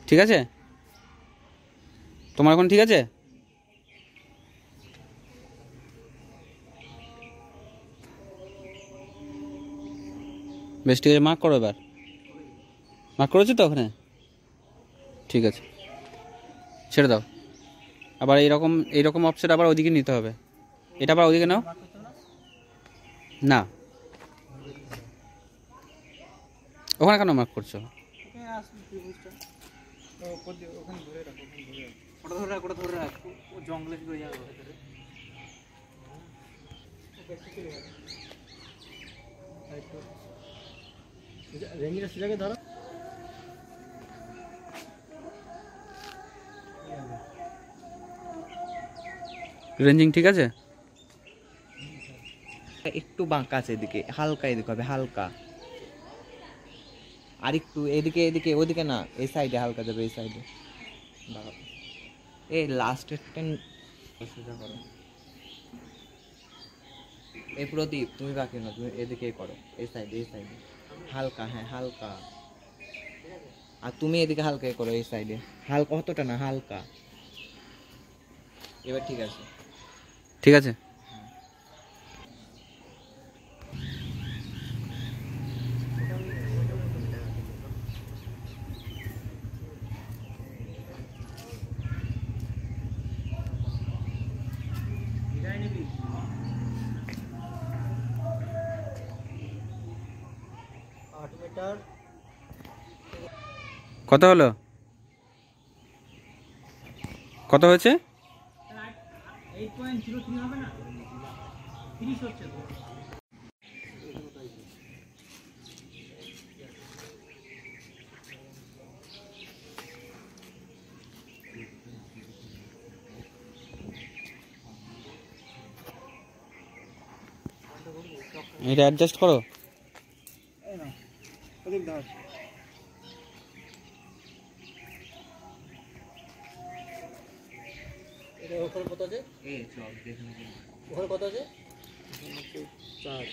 ঠিক আছে? তোমার এখন ঠিক আছে? বেশ, ঠিক আছে, মার্ক করো এবার। মার্ক করেছো তো ওখানে? ঠিক আছে, ছেড়ে দাও। আবার এইরকম অফসেট আবার ওইদিকে নিতে হবে। এটা আবার ওইদিকে নাও। না, ওখানে কেন মার্ক করছো? জঙ্গলে ধরো। রেঞ্জিং ঠিক আছে? একটু বাঁকা আছে এদিকে, হালকা এদিকে হবে, হালকা। আর একটু এদিকে এদিকে, ওদিকে না, এই সাইডে হালকা যাবে, এই সাইডে। এই লাস্টের টেন সোজা করো। এই প্রদীপ, তুমি বাকি না, তুমি এদিকে করো, এই সাইডে, এই সাইডে হালকা, হ্যাঁ হালকা। আর তুমি এদিকে হালকা করো, এই সাইডে হালকা, অতটা না, হালকা। এবার ঠিক আছে? ঠিক আছে। কত হলো? কত হয়েছে? 8.03 হবে না? 30 হচ্ছে তো। এটা অ্যাডজাস্ট করো। ওখানে কত আছে? ওখানে কত আছে? 4।